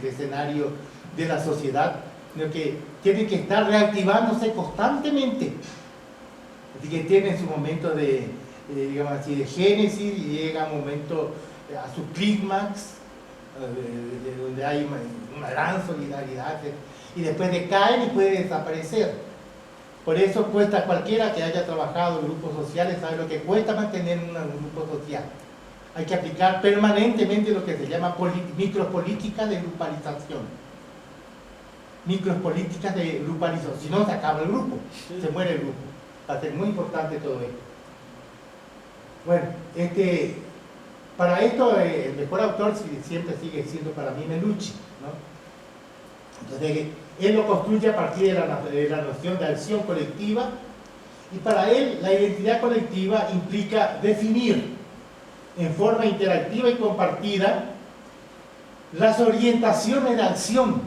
escenario de la sociedad, sino que tiene que estar reactivándose constantemente. Así que tiene su momento de, digamos así, de génesis y llega un momento a su clímax, donde hay una gran solidaridad y después decae y puede desaparecer. Por eso cuesta, cualquiera que haya trabajado en grupos sociales sabe lo que cuesta mantener un grupo social. Hay que aplicar permanentemente lo que se llama micropolítica de grupalización. Micropolíticas de grupalización, si no se acaba el grupo, se muere el grupo. Va a ser muy importante todo esto. Bueno, para esto el mejor autor siempre sigue siendo para mí Menucci, ¿no? Entonces, él lo construye a partir de la noción de acción colectiva, y para él la identidad colectiva implica definir en forma interactiva y compartida las orientaciones de acción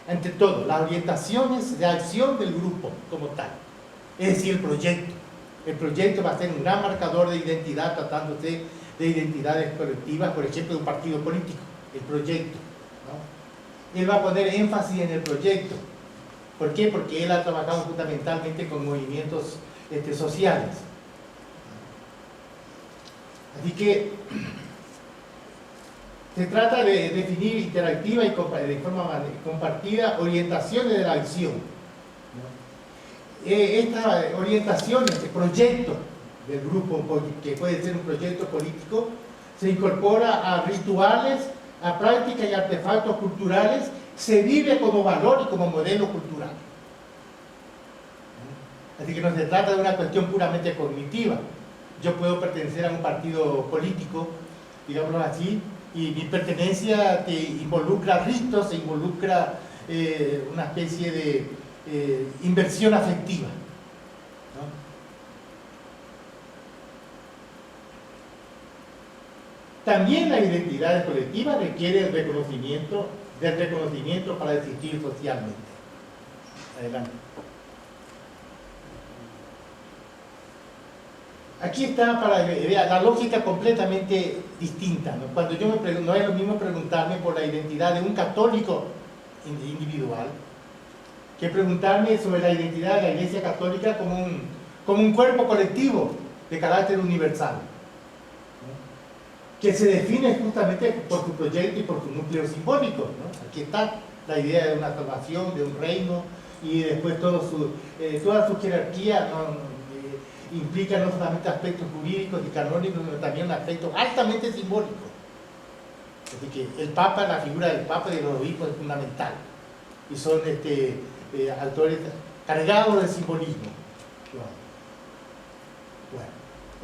ante todo, las orientaciones de acción del grupo como tal, es decir, el proyecto. El proyecto va a ser un gran marcador de identidad tratándose de identidades colectivas, por ejemplo, de un partido político, el proyecto, ¿no? Él va a poner énfasis en el proyecto. ¿Por qué? Porque él ha trabajado fundamentalmente con movimientos sociales. Así que se trata de definir interactiva y de forma compartida orientaciones de la acción, ¿no? Estas orientaciones, este proyecto del grupo, que puede ser un proyecto político, se incorpora a rituales, a prácticas y artefactos culturales, se vive como valor y como modelo cultural. Así que no se trata de una cuestión puramente cognitiva. Yo puedo pertenecer a un partido político, digámoslo así, y mi pertenencia te involucra ritos, se involucra una especie de inversión afectiva, ¿no? También la identidad colectiva requiere el reconocimiento para existir socialmente. Adelante. Aquí está para la lógica completamente distinta, ¿no? Cuando yo no es lo mismo preguntarme por la identidad de un católico individual que preguntarme sobre la identidad de la Iglesia Católica como un cuerpo colectivo de carácter universal, ¿no? Que se define justamente por su proyecto y por su núcleo simbólico, ¿no? Aquí está la idea de una salvación, de un reino, y después toda su jerarquía, ¿no? Implica no solamente aspectos jurídicos y canónicos, sino también un aspecto altamente simbólico. Así que el Papa, la figura del Papa y de los obispos es fundamental, y son autores cargados de simbolismo. Bueno,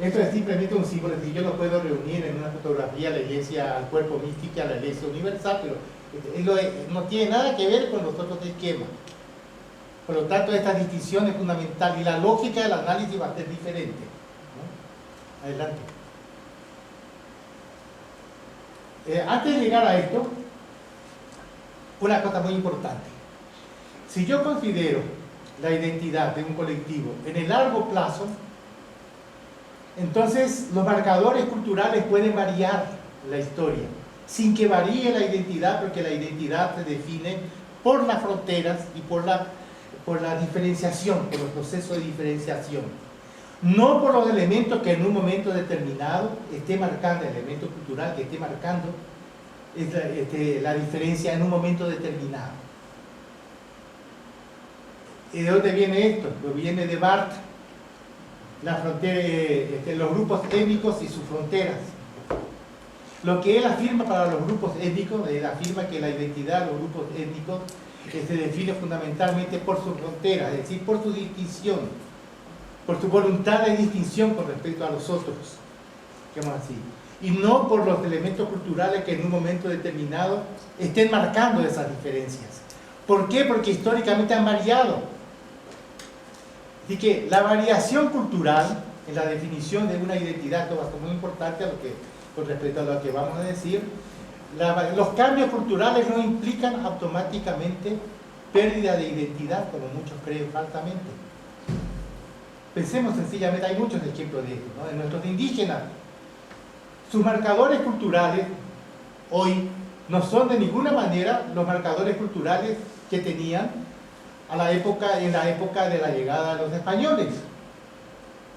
esto es simplemente un símbolo, es decir, yo no puedo reunir en una fotografía la iglesia al cuerpo místico, a la iglesia universal, pero no tiene nada que ver con los otros esquemas. Por lo tanto, esta distinción es fundamental y la lógica del análisis va a ser diferente, ¿no? Adelante. Antes de llegar a esto, una cosa muy importante. Si yo considero la identidad de un colectivo en el largo plazo, entonces los marcadores culturales pueden variar la historia, sin que varíe la identidad, porque la identidad se define por las fronteras y por la diferenciación, por los procesos de diferenciación, no por los elementos que en un momento determinado esté marcando, el elemento cultural que esté marcando la diferencia en un momento determinado. ¿Y de dónde viene esto? Pues viene de Barthes, la frontera, los grupos étnicos y sus fronteras. Lo que él afirma para los grupos étnicos, él afirma que la identidad de los grupos étnicos se define fundamentalmente por su frontera, es decir, por su distinción, por su voluntad de distinción con respecto a los otros, digamos así, y no por los elementos culturales que en un momento determinado estén marcando esas diferencias. ¿Por qué? Porque históricamente han variado. Así que la variación cultural en la definición de una identidad, esto va a ser muy importante con respecto a lo que vamos a decir. Los cambios culturales no implican automáticamente pérdida de identidad, como muchos creen falsamente. Pensemos sencillamente, hay muchos ejemplos de esto, ¿no? En nuestros indígenas, sus marcadores culturales hoy no son de ninguna manera los marcadores culturales que tenían en la época de la llegada de los españoles.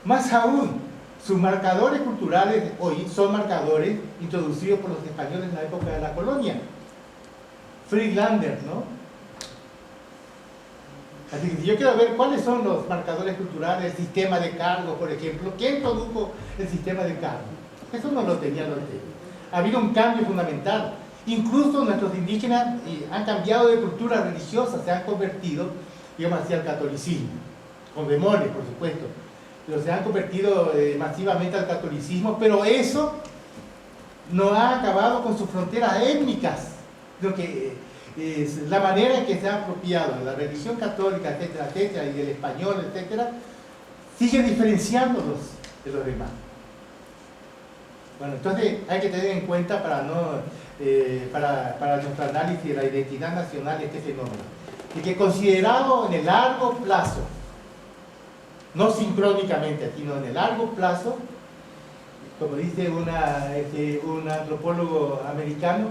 Más aún, sus marcadores culturales hoy son marcadores introducidos por los españoles en la época de la colonia. Friedlander, ¿no? Así que si yo quiero ver cuáles son los marcadores culturales, el sistema de cargos, por ejemplo, ¿quién introdujo el sistema de cargos? Eso no lo tenían los de. Ha habido un cambio fundamental. Incluso nuestros indígenas han cambiado de cultura religiosa, se han convertido, digamos así, al catolicismo, con demonios, por supuesto, pero se han convertido masivamente al catolicismo, pero eso no ha acabado con sus fronteras étnicas, lo que es la manera en que se ha apropiado la religión católica, etcétera, etcétera, y del español, etcétera, sigue diferenciándolos de los demás. Bueno, entonces hay que tener en cuenta para nuestro análisis de la identidad nacional este fenómeno, y que considerado en el largo plazo, no sincrónicamente, sino en el largo plazo, como dice un antropólogo americano,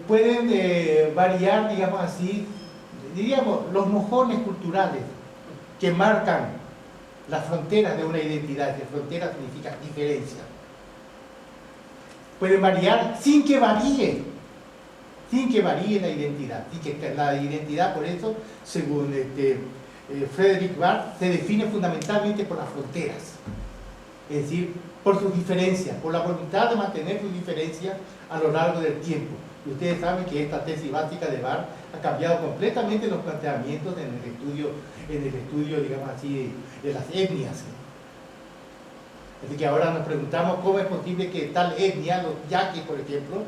pueden variar, digamos así, diríamos, los mojones culturales que marcan las fronteras de una identidad, que frontera significa diferencia. Pueden variar sin que varíe la identidad, y que la identidad, por eso, según Frederick Barth, se define fundamentalmente por las fronteras, es decir, por sus diferencias, por la voluntad de mantener sus diferencias a lo largo del tiempo. Y ustedes saben que esta tesis básica de Barth ha cambiado completamente los planteamientos en el estudio, digamos así, de las etnias. Así que ahora nos preguntamos cómo es posible que tal etnia, los yaquis, por ejemplo,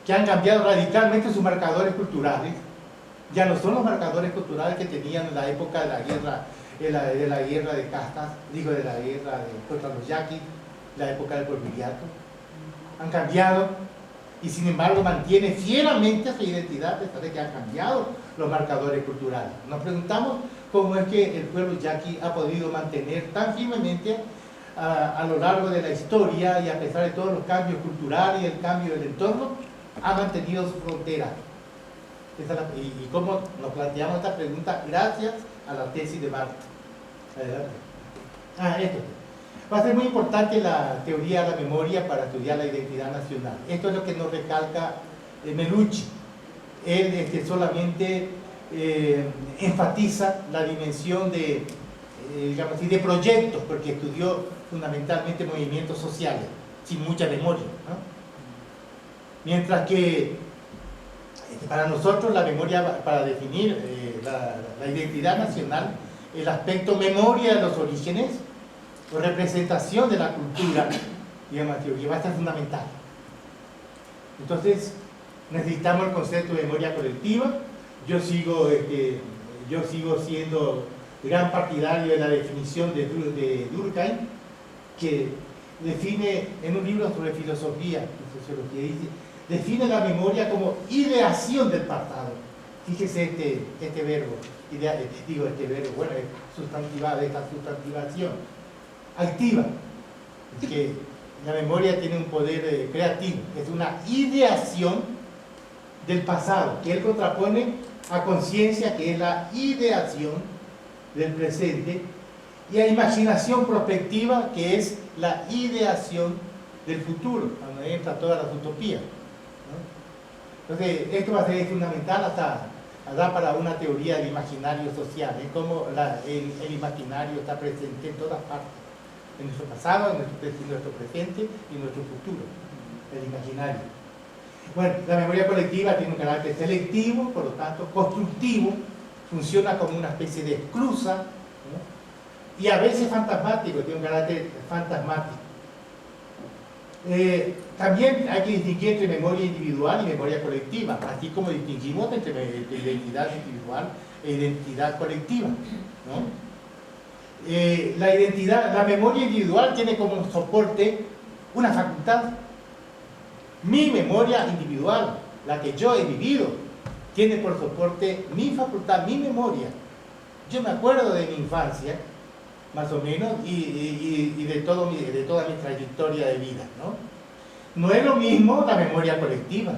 que han cambiado radicalmente sus marcadores culturales, ya no son los marcadores culturales que tenían en la época de la guerra de castas, digo, de la guerra contra los yaquis, la época del porfiriato. Han cambiado y sin embargo mantiene fieramente su identidad, a pesar de que han cambiado los marcadores culturales. Nos preguntamos cómo es que el pueblo yaqui ha podido mantener tan firmemente a lo largo de la historia, y a pesar de todos los cambios culturales y el cambio del entorno, ha mantenido su frontera. Y cómo nos planteamos esta pregunta gracias a la tesis de Barth. Adelante. Esto. Va a ser muy importante la teoría de la memoria para estudiar la identidad nacional. Esto es lo que nos recalca Melucci. Él solamente enfatiza la dimensión digamos así, de proyectos, porque estudió fundamentalmente movimientos sociales, sin mucha memoria, ¿no? Mientras que para nosotros la memoria, para definir la identidad nacional, el aspecto memoria de los orígenes o representación de la cultura, digamos, que va a ser fundamental. Entonces necesitamos el concepto de memoria colectiva. Yo sigo siendo gran partidario de la definición de Durkheim, que define en un libro sobre filosofía y sociología, define la memoria como ideación del pasado. Fíjese este verbo, bueno, es sustantivado, esta sustantivación activa, que la memoria tiene un poder creativo, es una ideación del pasado, que él contrapone a conciencia, que es la ideación del presente, y a imaginación prospectiva, que es la ideación del futuro, donde entra todas las utopías, ¿no? Entonces, esto va a ser fundamental hasta para una teoría del imaginario social, cómo el imaginario está presente en todas partes, en nuestro pasado, en nuestro presente y en nuestro futuro, el imaginario. Bueno, la memoria colectiva tiene un carácter selectivo, por lo tanto constructivo, funciona como una especie de esclusa, ¿no? Y a veces fantasmático, tiene un carácter fantasmático. También hay que distinguir entre memoria individual y memoria colectiva, así como distinguimos entre identidad individual e identidad colectiva, ¿no? La memoria individual tiene como soporte una facultad. Mi memoria individual, la que yo he vivido, tiene por soporte mi facultad, mi memoria. Yo me acuerdo de mi infancia, más o menos, y de toda mi trayectoria de vida, ¿no? No es lo mismo la memoria colectiva.